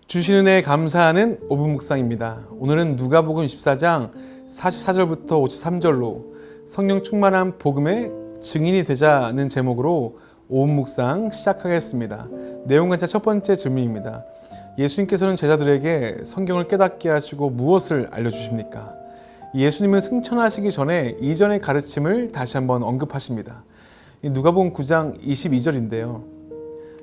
주시는 은혜에 감사하는 5분 묵상입니다. 오늘은 누가복음 24장 44절부터 53절로 성령 충만한 복음의 증인이 되자는 제목으로 5분 묵상 시작하겠습니다. 내용 관찰 첫 번째 질문입니다. 예수님께서는 제자들에게 성경을 깨닫게 하시고 무엇을 알려주십니까? 예수님은 승천하시기 전에 이전의 가르침을 다시 한번 언급하십니다. 누가복음 9장 22절인데요.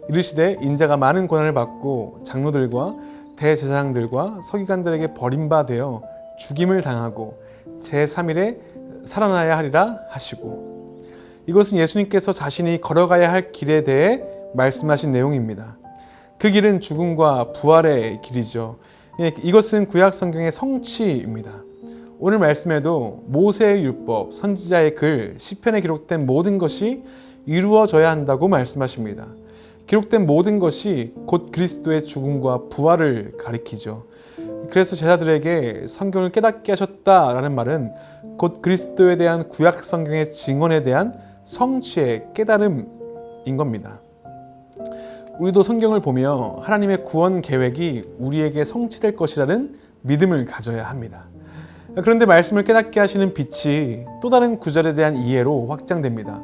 이르시되 인자가 많은 고난을 받고 장로들과 대제사장들과 서기관들에게 버림받아 죽임을 당하고 제3일에 살아나야 하리라 하시고, 이것은 예수님께서 자신이 걸어가야 할 길에 대해 말씀하신 내용입니다. 그 길은 죽음과 부활의 길이죠. 이것은 구약 성경의 성취입니다. 오늘 말씀에도 모세의 율법, 선지자의 글, 시편에 기록된 모든 것이 이루어져야 한다고 말씀하십니다. 기록된 모든 것이 곧 그리스도의 죽음과 부활을 가리키죠. 그래서 제자들에게 성경을 깨닫게 하셨다라는 말은 곧 그리스도에 대한 구약 성경의 증언에 대한 성취의 깨달음인 겁니다. 우리도 성경을 보며 하나님의 구원 계획이 우리에게 성취될 것이라는 믿음을 가져야 합니다. 그런데 말씀을 깨닫게 하시는 빛이 또 다른 구절에 대한 이해로 확장됩니다.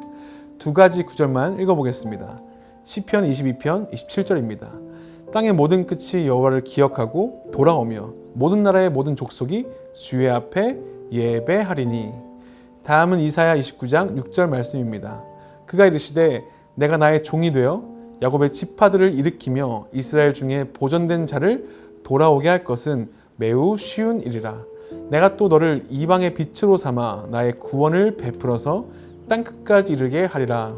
두 가지 구절만 읽어보겠습니다. 시편 22편 27절입니다. 땅의 모든 끝이 여호와를 기억하고 돌아오며 모든 나라의 모든 족속이 주의 앞에 예배하리니. 다음은 이사야 29장 6절 말씀입니다. 그가 이르시되 내가 나의 종이 되어 야곱의 지파들을 일으키며 이스라엘 중에 보존된 자를 돌아오게 할 것은 매우 쉬운 일이라. 내가 또 너를 이방의 빛으로 삼아 나의 구원을 베풀어서 땅끝까지 이르게 하리라.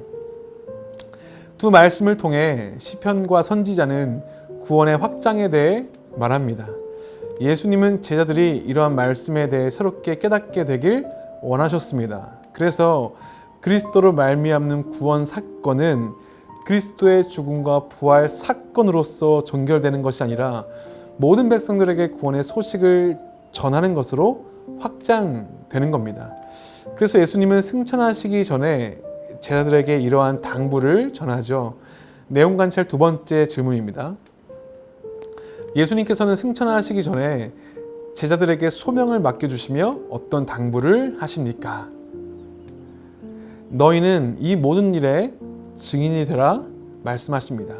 두 말씀을 통해 시편과 선지자는 구원의 확장에 대해 말합니다. 예수님은 제자들이 이러한 말씀에 대해 새롭게 깨닫게 되길 원하셨습니다. 그래서 그리스도로 말미암는 구원 사건은 그리스도의 죽음과 부활 사건으로서 종결되는 것이 아니라 모든 백성들에게 구원의 소식을 전하는 것으로 확장되는 겁니다. 그래서 예수님은 승천하시기 전에 제자들에게 이러한 당부를 전하죠. 내용 관찰 두 번째 질문입니다. 예수님께서는 승천하시기 전에 제자들에게 소명을 맡겨주시며 어떤 당부를 하십니까? 너희는 이 모든 일에 증인이 되라 말씀하십니다.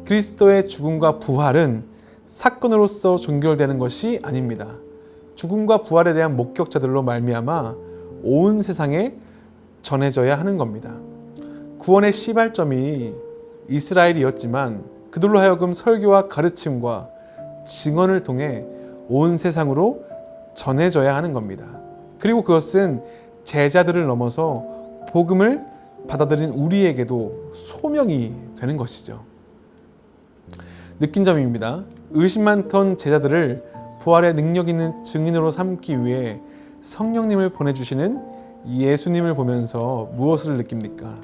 그리스도의 죽음과 부활은 사건으로서 종결되는 것이 아닙니다. 죽음과 부활에 대한 목격자들로 말미암아 온 세상에 전해져야 하는 겁니다. 구원의 시발점이 이스라엘이었지만 그들로 하여금 설교와 가르침과 증언을 통해 온 세상으로 전해져야 하는 겁니다. 그리고 그것은 제자들을 넘어서 복음을 받아들인 우리에게도 소명이 되는 것이죠. 느낀 점입니다. 의심 많던 제자들을 부활의 능력 있는 증인으로 삼기 위해 성령님을 보내주시는 예수님을 보면서 무엇을 느낍니까?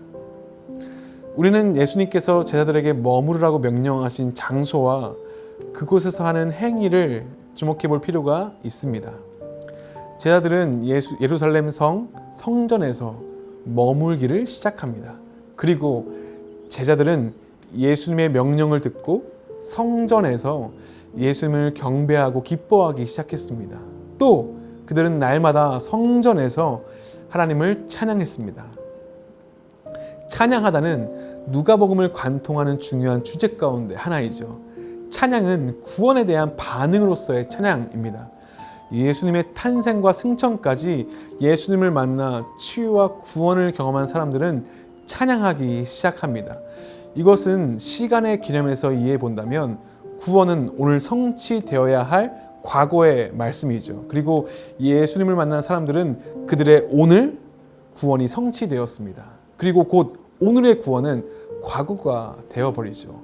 우리는 예수님께서 제자들에게 머무르라고 명령하신 장소와 그곳에서 하는 행위를 주목해 볼 필요가 있습니다. 제자들은 예루살렘 성전에서 머물기를 시작합니다. 그리고 제자들은 예수님의 명령을 듣고 성전에서 예수님을 경배하고 기뻐하기 시작했습니다. 또 그들은 날마다 성전에서 하나님을 찬양했습니다. 찬양하다는 누가복음을 관통하는 중요한 주제 가운데 하나이죠. 찬양은 구원에 대한 반응으로서의 찬양입니다. 예수님의 탄생과 승천까지 예수님을 만나 치유와 구원을 경험한 사람들은 찬양하기 시작합니다. 이것은 시간의 개념에서 이해해 본다면 구원은 오늘 성취되어야 할 과거의 말씀이죠. 그리고 예수님을 만난 사람들은 그들의 오늘 구원이 성취되었습니다. 그리고 곧 오늘의 구원은 과거가 되어버리죠.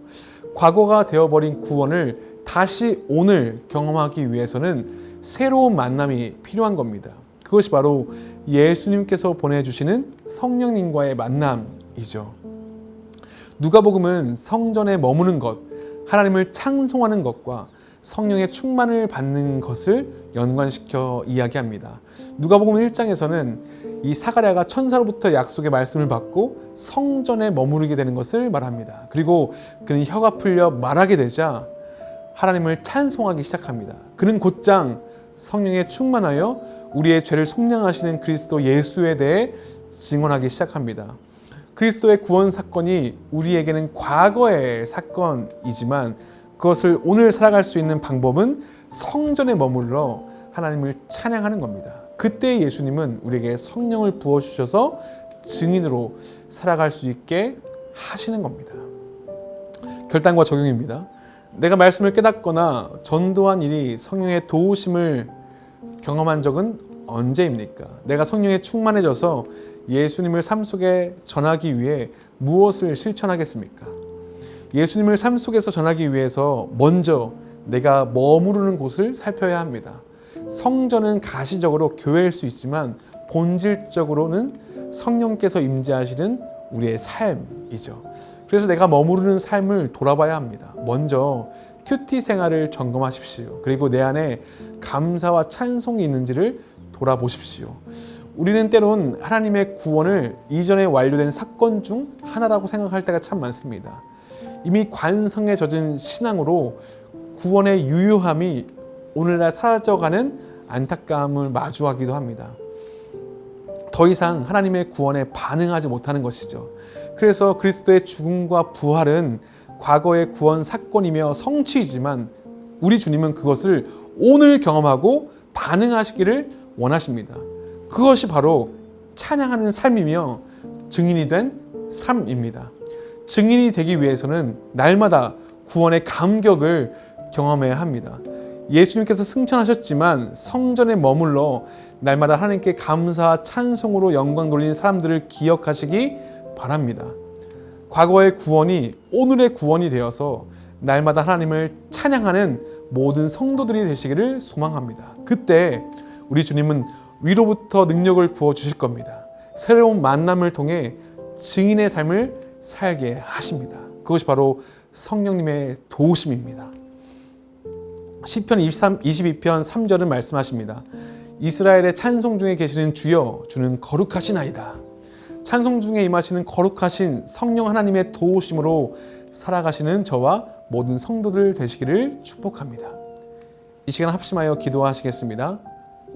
과거가 되어버린 구원을 다시 오늘 경험하기 위해서는 새로운 만남이 필요한 겁니다. 그것이 바로 예수님께서 보내주시는 성령님과의 만남이죠. 누가복음은 성전에 머무는 것, 하나님을 창송하는 것과 성령의 충만을 받는 것을 연관시켜 이야기합니다. 누가복음 1장에서는 이 사가랴가 천사로부터 약속의 말씀을 받고 성전에 머무르게 되는 것을 말합니다. 그리고 그는 혀가 풀려 말하게 되자 하나님을 찬송하기 시작합니다. 그는 곧장 성령에 충만하여 우리의 죄를 속량하시는 그리스도 예수에 대해 증언하기 시작합니다. 그리스도의 구원 사건이 우리에게는 과거의 사건이지만 그것을 오늘 살아갈 수 있는 방법은 성전에 머물러 하나님을 찬양하는 겁니다. 그때 예수님은 우리에게 성령을 부어주셔서 증인으로 살아갈 수 있게 하시는 겁니다. 결단과 적용입니다. 내가 말씀을 깨닫거나 전도한 일이 성령의 도우심을 경험한 적은 언제입니까? 내가 성령에 충만해져서 예수님을 삶 속에 전하기 위해 무엇을 실천하겠습니까? 예수님을 삶 속에서 전하기 위해서 먼저 내가 머무르는 곳을 살펴야 합니다. 성전은 가시적으로 교회일 수 있지만 본질적으로는 성령께서 임재하시는 우리의 삶이죠. 그래서 내가 머무르는 삶을 돌아봐야 합니다. 먼저 큐티 생활을 점검하십시오. 그리고 내 안에 감사와 찬송이 있는지를 돌아보십시오. 우리는 때론 하나님의 구원을 이전에 완료된 사건 중 하나라고 생각할 때가 참 많습니다. 이미 관성에 젖은 신앙으로 구원의 유효함이 오늘날 사라져가는 안타까움을 마주하기도 합니다. 더 이상 하나님의 구원에 반응하지 못하는 것이죠. 그래서 그리스도의 죽음과 부활은 과거의 구원 사건이며 성취이지만 우리 주님은 그것을 오늘 경험하고 반응하시기를 원하십니다. 그것이 바로 찬양하는 삶이며 증인이 된 삶입니다. 증인이 되기 위해서는 날마다 구원의 감격을 경험해야 합니다. 예수님께서 승천하셨지만 성전에 머물러 날마다 하나님께 감사와 찬송으로 영광 돌리는 사람들을 기억하시기 바랍니다. 과거의 구원이 오늘의 구원이 되어서 날마다 하나님을 찬양하는 모든 성도들이 되시기를 소망합니다. 그때 우리 주님은 위로부터 능력을 부어주실 겁니다. 새로운 만남을 통해 증인의 삶을 살게 하십니다. 그것이 바로 성령님의 도우심입니다. 시편 22편 3절은 말씀하십니다. 이스라엘의 찬송 중에 계시는 주여, 주는 거룩하시나이다. 찬송 중에 임하시는 거룩하신 성령 하나님의 도우심으로 살아가시는 저와 모든 성도들 되시기를 축복합니다. 이 시간 합심하여 기도하시겠습니다.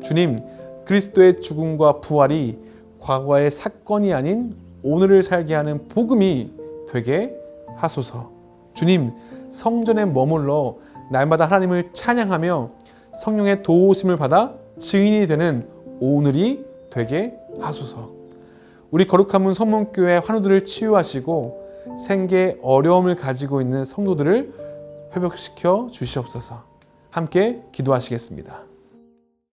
주님, 그리스도의 죽음과 부활이 과거의 사건이 아닌 오늘을 살게 하는 복음이 되게 하소서. 주님, 성전에 머물러 날마다 하나님을 찬양하며 성령의 도우심을 받아 증인이 되는 오늘이 되게 하소서. 우리 거룩한 문 성문교회 환우들을 치유하시고 생계에 어려움을 가지고 있는 성도들을 회복시켜 주시옵소서. 함께 기도하시겠습니다.